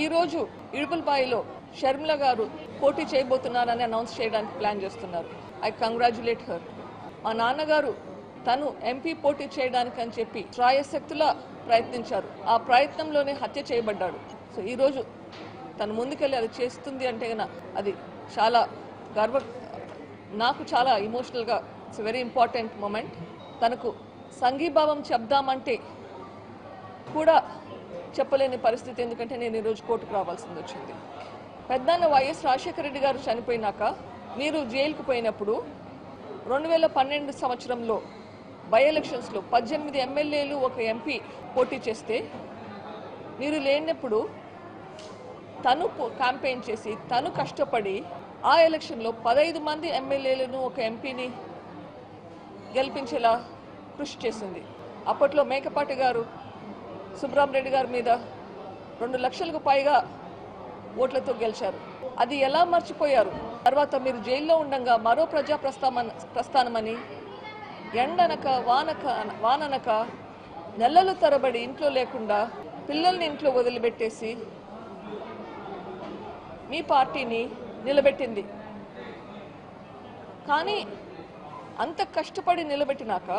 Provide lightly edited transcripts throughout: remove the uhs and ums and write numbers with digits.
ఈ రోజు ఇడుపులపాయలో షర్మిల గారు పోటీ చేయబోతున్నారని అనౌన్స్ చేయడానికి ప్లాన్ చేస్తున్నారు. I congratulate her. మా నాన్నగారు తను ఎంపీ పోటీ చేయడానికి అని చెప్పి త్రాయశక్తులా ప్రయత్నించారు. ఆ ప్రయత్నంలోనే హత్య చేయబడ్డాడు. సో ఈ రోజు తను ముందుకెళ్ళి అది చేస్తుంది అంటే అది చాలా నాకు చాలా ఇమోషనల్గా ఇట్స్ వెరీ ఇంపార్టెంట్ మూమెంట్. తనకు సంఘీభావం చెప్దామంటే కూడా చెప్పలేని పరిస్థితి, ఎందుకంటే నేను ఈరోజు కోర్టుకు రావాల్సింది వచ్చింది. పెద్దన్న వైఎస్ రాజశేఖర రెడ్డి గారు చనిపోయినాక మీరు జైలుకు పోయినప్పుడు 2012 సంవత్సరంలో బై ఎలక్షన్స్లో 18 ఎమ్మెల్యేలు ఒక ఎంపీ పోటీ చేస్తే మీరు లేనప్పుడు తను క్యాంపెయిన్ చేసి తను కష్టపడి ఆ ఎలక్షన్లో 15 మంది ఎమ్మెల్యేలను ఒక ఎంపీని గెలిపించేలా కృషి చేసింది. అప్పట్లో మేకపాటి గారు సుబ్రహ్మరెడ్డి గారి మీద 2 లక్షలకు పైగా ఓట్లతో గెలిచారు. అది ఎలా మర్చిపోయారు? తర్వాత మీరు జైల్లో ఉండగా మరో ప్రజా ప్రస్థానమని ఎండనక వాననక నెలలు తరబడి ఇంట్లో లేకుండా పిల్లల్ని ఇంట్లో వదిలిపెట్టేసి మీ పార్టీని నిలబెట్టింది. కానీ అంత కష్టపడి నిలబెట్టినాక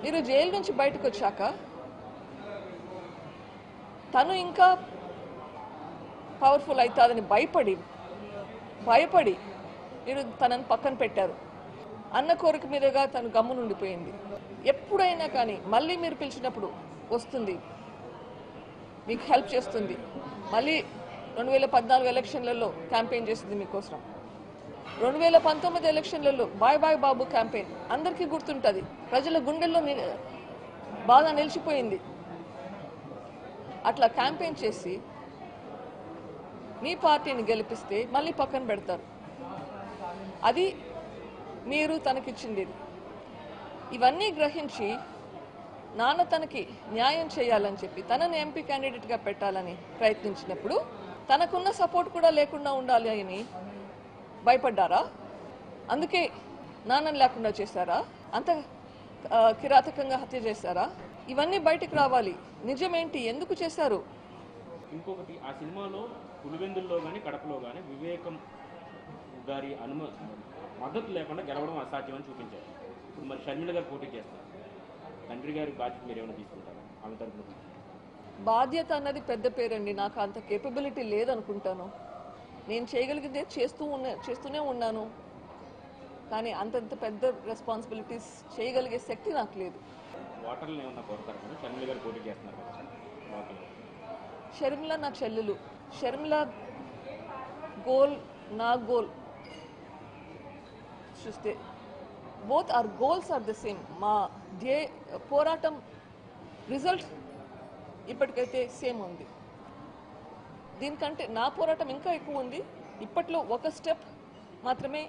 మీరు జైలు నుంచి బయటకు వచ్చాక తను ఇంకా పవర్ఫుల్ అవుతుందని భయపడి మీరు తనని పక్కన పెట్టారు. అన్న కోరిక మీదుగా తను గమ్మునుండిపోయింది. ఎప్పుడైనా కానీ మళ్ళీ మీరు పిలిచినప్పుడు వస్తుంది, మీకు హెల్ప్ చేస్తుంది. మళ్ళీ 2014 ఎలక్షన్లలో క్యాంపెయిన్ చేసింది మీకోసం. 2019 ఎలక్షన్లలో బాయ్ బాయ్ బాబు క్యాంపెయిన్ అందరికీ గుర్తుంటుంది. ప్రజల గుండెల్లో బాగా నిలిచిపోయింది. అట్లా క్యాంపెయిన్ చేసి మీ పార్టీని గెలిపిస్తే మళ్ళీ పక్కన పెడతారు. అది మీరు తనకిచ్చింది. ఇవన్నీ గ్రహించి నాన్న తనకి న్యాయం చేయాలని చెప్పి తనని ఎంపీ క్యాండిడేట్గా పెట్టాలని ప్రయత్నించినప్పుడు తనకున్న సపోర్ట్ కూడా లేకుండా ఉండాలి అని భయపడ్డారా? అందుకే నాన్నని లేకుండా చేశారా? అంత కిరాతకంగా హత్య చేశారా? ఇవన్నీ బయటికి రావాలి. నిజమేంటి, ఎందుకు చేశారు? ఇంకొకటి, ఆ సినిమాలో పులివెందుల్లో కానీ కడపలో కానీ వివేకం గారి మద్దతు లేకుండా గెలవడం అసాధ్యం అని చూపించారు. ఇప్పుడు మరి షర్మిల గారు పోటీ చేస్తారు. తండ్రి గారి బాధ్యత మీరు ఏమైనా తీసుకుంటారా ఆమె తరపున? బాధ్యత అన్నది పెద్ద పేరండి. నాకు అంత కేపబిలిటీ లేదనుకుంటాను. నేను చేయగలిగితే చేస్తూనే ఉన్నాను. కానీ అంతంత పెద్ద రెస్పాన్సిబిలిటీస్ చేయగలిగే శక్తి నాకు లేదు. ఓటర్లు ఏమన్నా కోరుతారు? షర్మిల గారు పోటీ చేస్తున్నారు కదా. షర్మిల నా చెల్లెలు. షర్మిల గోల్ నా గోల్ చూస్తే both are goals are the same. మా పోరాటం రిజల్ట్ ఇప్పటికైతే సేమ్ ఉంది. దీనికంటే నా పోరాటం ఇంకా ఎక్కువ ఉంది. ఇప్పట్లో ఒక స్టెప్ మాత్రమే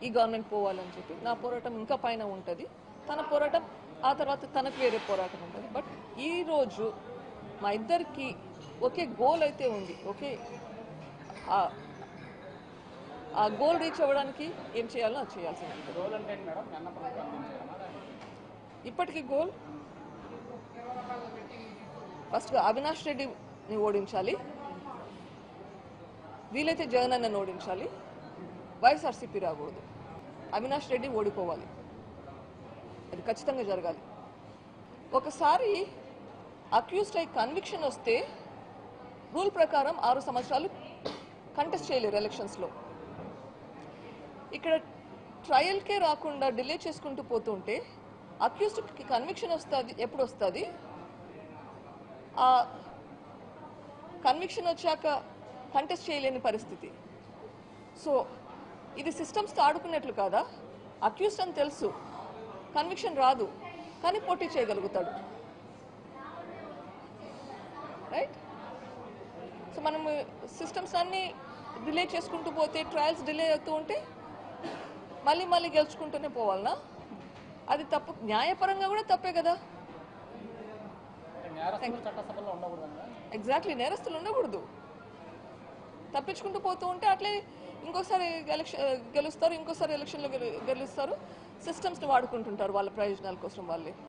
ఈ గవర్నమెంట్ పోవాలని చెప్పి నా పోరాటం ఇంకా పైన ఉంటుంది. తన పోరాటం ఆ తర్వాత తనకు వేరే పోరాటం ఉంటుంది. బట్ ఈరోజు మా ఇద్దరికి ఒకే గోల్ అయితే ఉంది. ఓకే, ఆ గోల్ రీచ్ అవ్వడానికి ఏం చేయాలో అది చేయాల్సింది. ఇప్పటికీ గోల్ ఫస్ట్గా అవినాష్ రెడ్డిని ఓడించాలి, వీలైతే జగన్ అన్నని ఓడించాలి, వైఎస్ఆర్సీపీ రాకూడదు. అవినాష్ రెడ్డి ఓడిపోవాలి. అది ఖచ్చితంగా జరగాలి. ఒకసారి అక్యూజ్డ్ అయి కన్విక్షన్ వస్తే రూల్ ప్రకారం 6 సంవత్సరాలు కంటెస్ట్ చేయలేరు ఎలక్షన్స్లో. ఇక్కడ ట్రయల్కే రాకుండా డిలే చేసుకుంటూ పోతుంటే అక్యూజ్డ్కి కన్విక్షన్ వస్తుంది. ఎప్పుడు వస్తుంది? ఆ కన్విక్షన్ వచ్చాక కంటెస్ట్ చేయలేని పరిస్థితి. సో ఇది సిస్టమ్స్తో ఆడుకున్నట్లు కాదా? అక్యూజ్డ్ అని తెలుసు, కన్విక్షన్ రాదు, కానీ పోటీ చేయగలుగుతాడు. రైట్? సో మనం సిస్టమ్స్ అన్నీ డిలే చేసుకుంటూ పోతే, ట్రయల్స్ డిలే అవుతూ ఉంటే మళ్ళీ గెలుచుకుంటూనే పోవాలనా? అది తప్పు. న్యాయపరంగా కూడా తప్పే కదా. ఎగ్జాక్ట్లీ, నేరస్తులు ఉండకూడదు. తప్పించుకుంటూ పోతూ ఉంటే అట్లే ఇంకోసారి గెలుస్తారు, ఇంకోసారి ఎలక్షన్లో గెలుస్తారు. సిస్టమ్స్ని వాడుకుంటుంటారు వాళ్ళ ప్రయోజనాల కోసం వాళ్ళే.